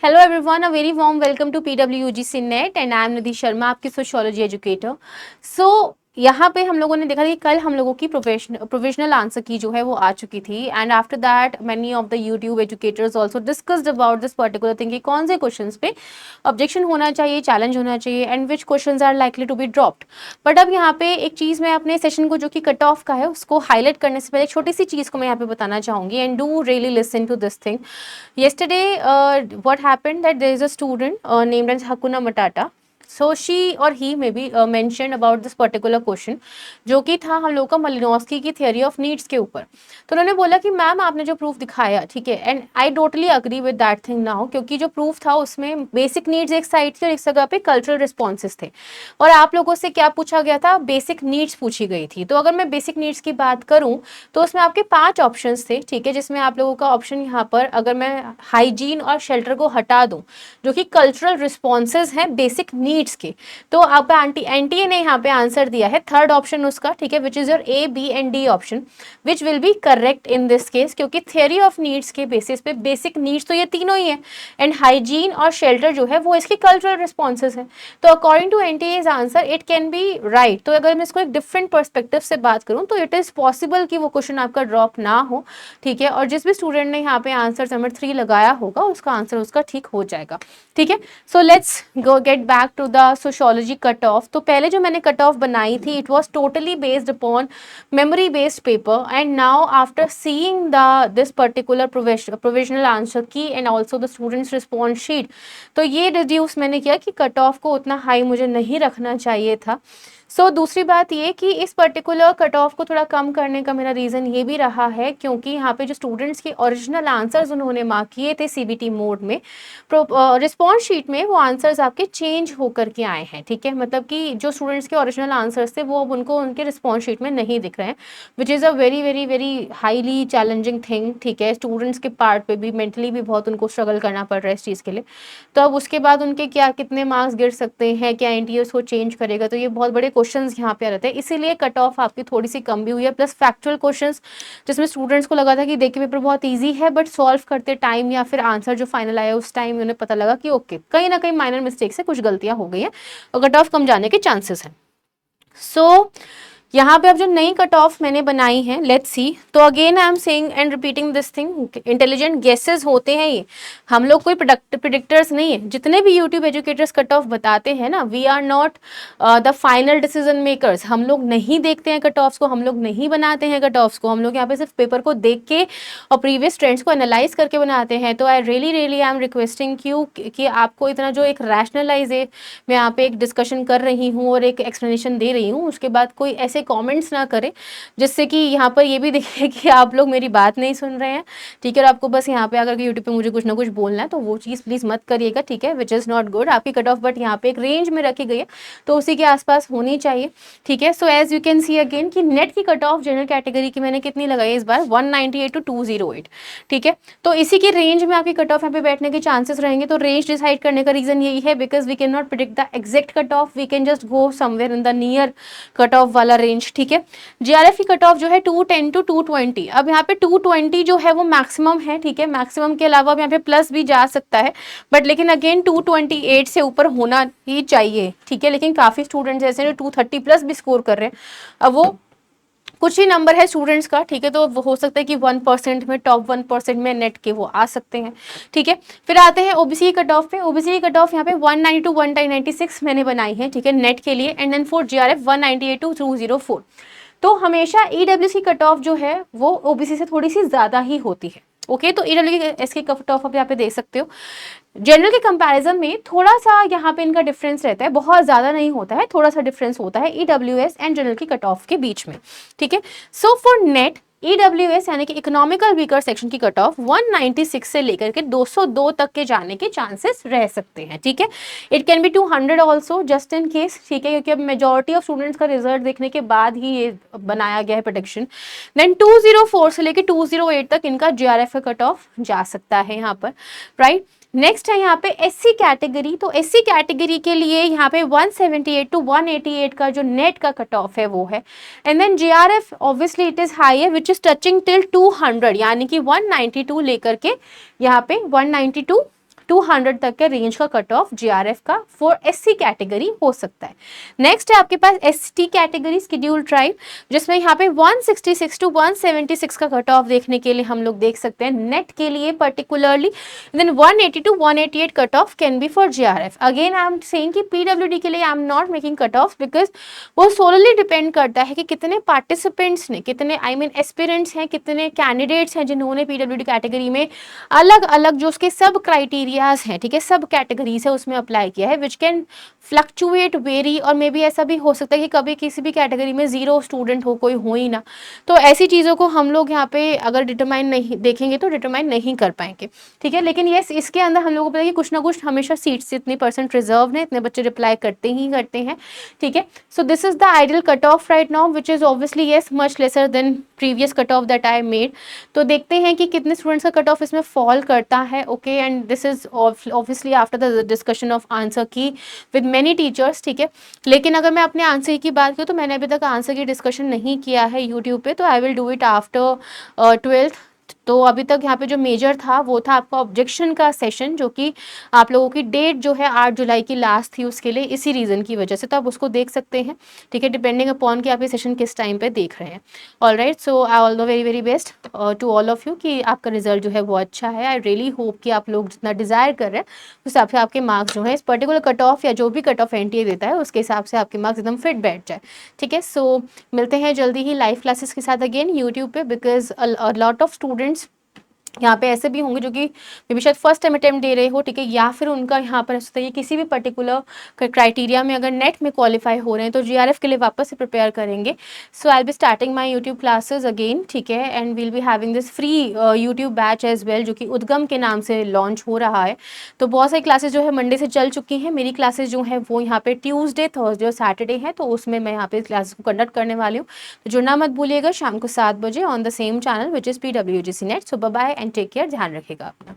Hello everyone, a very warm welcome to PWUGC Net and I am Nidhi Sharma, आपकी sociology educator. यहाँ पे हम लोगों ने देखा कि कल हम लोगों की प्रोविजनल आंसर की जो है वो आ चुकी थी and after that many of the YouTube educators also discussed about this particular thing कि कौन से क्वेश्चंस पे ऑब्जेक्शन होना चाहिए, चैलेंज होना चाहिए and which questions are likely to be dropped. But अब यहाँ पे एक चीज़ मैं अपने सेशन को जो कि कट ऑफ का है उसको हाईलाइट करने से पहले एक छोटी सी चीज़ को मैं यहाँ पे बताना चाहूँगी and do really listen to this thing. Yesterday, what happened that there is a student named as Hakuna Matata. So she or he maybe mentioned about this particular question जो कि था हम लोग का मलिनोस्की की थियरी ऑफ नीड्स के ऊपर। तो उन्होंने बोला कि मैम आपने जो प्रूफ दिखाया ठीक है and I totally agree with that thing now, क्योंकि जो प्रूफ था उसमें बेसिक नीड्स एक साइड थी और एक जगह पे कल्चरल रिस्पॉन्सेज थे और आप लोगों से क्या पूछा गया था, बेसिक नीड्स पूछी गई थी। तो अगर मैं बेसिक नीड्स की बात करूँ तो उसमें आपके 5 ऑप्शंस थे ठीक है, जिसमें आप लोगों का ऑप्शन यहाँ पर अगर मैं हाइजीन और शेल्टर को हटा दूँ जो कि कल्चरल रिस्पॉन्सेज हैं बेसिक नीड्स के, तो आप एनटीए ने यहाँ पे आंसर दिया है थर्ड ऑप्शन उसका ठीक है, which is your A B and D option which will be correct in this case, क्योंकि थियरी ऑफ नीड्स के बेसिस पे बेसिक नीड्स तो ये तीनों ही है एंड हाइजीन और शेल्टर जो है वो इसके कल्चरल रिस्पॉन्सेज है। तो according to NTA's answer it can be right. तो अगर मैं इसको एक डिफरेंट पर्सपेक्टिव से बात करूँ तो इट इज पॉसिबल कि वो क्वेश्चन आपका ड्रॉप ना हो ठीक है, और जिस भी स्टूडेंट ने यहाँ पे आंसर नंबर 3 लगाया होगा उसका आंसर उसका ठीक हो जाएगा ठीक है। So let's go get back to the sociology cut off. तो पहले जो मैंने कट ऑफ बनाई थी it was totally based upon memory based paper and now after seeing the this particular provisional answer key and also the students response sheet, तो ये reduce मैंने किया कि कट ऑफ को उतना हाई मुझे नहीं रखना चाहिए था। दूसरी बात ये कि इस पर्टिकुलर कट ऑफ को थोड़ा कम करने का मेरा रीज़न ये भी रहा है क्योंकि यहाँ पे जो स्टूडेंट्स के ओरिजिनल आंसर्स उन्होंने मार्क किए थे सीबीटी मोड में, रिस्पॉन्स शीट में वो आंसर्स आपके चेंज होकर के आए हैं ठीक है, मतलब कि जो स्टूडेंट्स के ओरिजिनल आंसर्स थे वो अब उनको उनके रिस्पॉन्स शीट में नहीं दिख रहे हैं, which is a very very very highly challenging thing ठीक है। स्टूडेंट्स के पार्ट पे भी मेंटली भी बहुत उनको स्ट्रगल करना पड़ रहा है इस चीज़ के लिए। तो अब उसके बाद उनके क्या कितने मार्क्स गिर सकते हैं, क्या एनटीए उसको चेंज करेगा, तो ये बहुत बड़े क्वेश्चंस यहाँ पे आ रहते हैं, इसीलिए कट ऑफ आपकी थोड़ी सी कम भी हुई है। प्लस फैक्चुअल क्वेश्चंस जिसमें स्टूडेंट्स को लगा था कि देखिए पेपर बहुत इजी है बट सॉल्व करते टाइम या फिर आंसर जो फाइनल आया उस टाइम उन्हें पता लगा कि ओके कहीं ना कहीं माइनर मिस्टेक से कुछ गलतियां हो गई हैं और कट ऑफ कम जाने के चांसेस हैं। यहाँ पे अब जो नई कट ऑफ मैंने बनाई है लेट्स सी, तो again I am saying and repeating this thing, intelligent guesses होते हैं ये, हम लोग कोई प्रिडिक्टर्स नहीं है। जितने भी यूट्यूब एजुकेटर्स कट ऑफ बताते हैं ना, we are not the final decision makers, हम लोग नहीं देखते हैं कट ऑफ्स को, हम लोग नहीं बनाते हैं कट ऑफ्स को, हम लोग यहाँ पे सिर्फ पेपर को देख के और प्रीवियस ट्रेंड्स को एनालाइज करके बनाते हैं। तो I really I am requesting you कि आपको इतना जो एक रैशनलाइज मैं यहाँ पे एक डिस्कशन कर रही हूँ और एक एक्सप्लेनेशन दे रही हूँ उसके बाद कोई ऐसे कमेंट्स ना करें जिससे कि यहाँ पर ये भी दिखे कि आप लोग मेरी बात नहीं सुन रहे हैं ठीक है, और आपको बस यहाँ पे अगर यूट्यूब पे मुझे कुछ ना कुछ बोलना है तो वो चीज़ प्लीज़ मत करिएगा ठीक है, विच इज़ नॉट गुड। आपकी कट ऑफ बट यहाँ पे एक रेंज में रखी गई है तो उसी के आसपास होनी चाहिए ठीक है। So as you can see again कि नेट की कट ऑफ जनरल कैटेगरी की मैंने कितनी लगाई इस बार 198 to 208 ठीक है, तो इसी की रेंज में आपकी कट ऑफ यहाँ पे बैठने के चांसेस रहेंगे। तो रेंज डिसाइड करने का रीजन यही है because we can not predict the exact cut off, we can just go somewhere in the near cut off वाला रेंज ठीक है। जीआरएफ की कट ऑफ जो है 210 to 220, अब यहाँ पे 220 जो है वो मैक्सिमम है ठीक है, मैक्सिमम के अलावा अब यहाँ पे प्लस भी जा सकता है बट लेकिन अगेन 228 से ऊपर होना ही चाहिए ठीक है। लेकिन काफ़ी स्टूडेंट्स ऐसे हैं जो 230 प्लस भी स्कोर कर रहे हैं, अब वो कुछ ही नंबर है स्टूडेंट्स का ठीक है, तो वो हो सकता है कि 1% में टॉप 1% में नेट के वो आ सकते हैं ठीक है। फिर आते हैं ओबीसी कट ऑफ पे, ओबीसी कट ऑफ यहाँ पे 190 to 196 मैंने बनाई है ठीक है नेट के लिए and then for JRF 198 to 204। तो हमेशा ईडब्ल्यूसी कट ऑफ जो है वो ओबीसी से थोड़ी सी ज़्यादा ही होती है ओके। तो ईडब्ल्यूएस की कट ऑफ आप यहाँ पे देख सकते हो, जनरल के कंपैरिजन में थोड़ा सा यहाँ पे इनका डिफरेंस रहता है, बहुत ज़्यादा नहीं होता है, थोड़ा सा डिफरेंस होता है ईडब्ल्यूएस एंड जनरल की कट ऑफ के बीच में ठीक है। सो फॉर नेट ईडब्ल्यूएस यानी कि इकोनॉमिकल वीकर सेक्शन की कट ऑफ 196 से लेकर के 202 तक के जाने के चांसेस रह सकते हैं ठीक है। It can B 200 also just in case ठीक है, क्योंकि अब मेजॉरिटी ऑफ स्टूडेंट्स का रिजल्ट देखने के बाद ही ये बनाया गया है प्रेडिक्शन। देन 204 से लेकर 208 तक इनका जीआरएफ का कट ऑफ जा सकता है यहाँ पर राइट। नेक्स्ट है यहाँ पे एससी कैटेगरी, तो एससी कैटेगरी के लिए यहाँ पे 178 to 188 का जो नेट का कट ऑफ है वो है and then JRF obviously it is high which is touching till 200 यानी कि 192 लेकर के यहाँ पे 192 टू 100 तक के रेंज का कट ऑफ JRF का फॉर SC कैटेगरी हो सकता है। नेक्स्ट है आपके पास ST कैटेगरी शेड्यूल ट्राइब, जिसमें यहाँ पे 166 टू 176 का कट ऑफ देखने के लिए हम लोग देख सकते हैं नेट के लिए particularly. Then 180 to 188 cut off can be for JRF। Again I am saying कि PWD के लिए I am not making cut off because वो सोलली डिपेंड करता है कि कितने पार्टिसिपेंट्स ने, कितने एस्पिरेंट्स हैं, कितने कैंडिडेट्स हैं जिन्होंने PWD कैटेगरी में अलग अलग जो उसके सब क्राइटेरियाज हैं, ठीक है, सब कैटेगरीज है उसमें अप्लाई किया है, विच कैन फ्लक्चुएट वेरी, और मे बी ऐसा भी हो सकता है कि कभी किसी भी कैटेगरी में 0 स्टूडेंट हो, कोई हो ही ना। तो ऐसी चीज़ों को हम लोग यहाँ पे अगर डिटरमाइन नहीं देखेंगे तो डिटरमाइन नहीं कर पाएंगे, ठीक है। लेकिन येस, इसके अंदर हम लोगों को पता है कि कुछ ना कुछ हमेशा सीट्स इतनी % रिजर्व है, इतने बच्चे रिप्लाई करते ही करते हैं, ठीक है। So this is the ideal cut off right now which is obviously yes much lesser than previous cut off that I made. तो देखते हैं कि कितने स्टूडेंट्स का कट ऑफ इसमें फॉल करता है, okay. And this is obviously after the discussion of answer की विद मेनी टीचर्स, ठीक है। लेकिन अगर मैं अपने आंसर की बात करूँ तो मैंने अभी तक आंसर की डिस्कशन नहीं किया है यूट्यूब पे, तो I will do it after 12th। तो अभी तक यहाँ पे जो मेजर था वो था आपका ऑब्जेक्शन का सेशन, जो कि आप लोगों की डेट जो है 8 जुलाई की लास्ट थी उसके लिए, इसी रीज़न की वजह से, तो आप उसको देख सकते हैं, ठीक है, डिपेंडिंग अपॉन कि आप ये सेशन किस टाइम पे देख रहे हैं। All right, so I all the very very best to all of you कि आपका रिजल्ट जो है वो अच्छा है। आई रियली होप कि आप लोग जितना डिज़ायर कर रहे हैं उस हिसाब से आपके मार्क्स जो है इस पर्टिकुलर कट ऑफ या जो भी कट ऑफ NTA देता है उसके हिसाब से आपके मार्क्स एकदम फिट बैठ जाए, ठीक है। सो मिलते हैं जल्दी ही लाइव क्लासेस के साथ अगेन यूट्यूब पे, because a lot of students यहाँ पे ऐसे भी होंगे जो कि मे बी शायद फर्स्ट टाइम अटेम्प्ट दे रहे हो, ठीक है, या फिर उनका यहाँ पर ऐसा है किसी भी पर्टिकुलर क्राइटेरिया में अगर नेट में क्वालिफाई हो रहे हैं तो JRF के लिए वापस से प्रिपेयर करेंगे। So I will be starting my YouTube classes again, ठीक है, and will be having this free YouTube batch as well, जो कि उद्गम के नाम से लॉन्च हो रहा है। तो बहुत सारी क्लासेस जो है मंडे से चल चुकी हैं। मेरी क्लासेस जो है वो यहाँ पे ट्यूसडे, थर्सडे और सैटरडे है, तो उसमें मैं यहाँ पे क्लासेस को कंडक्ट करने वाली हूँ। तो जुड़ना मत भूलिएगा शाम को 7 बजे on the same channel which is PWGC net. So bye bye and take care, ध्यान रखिएगा अपना।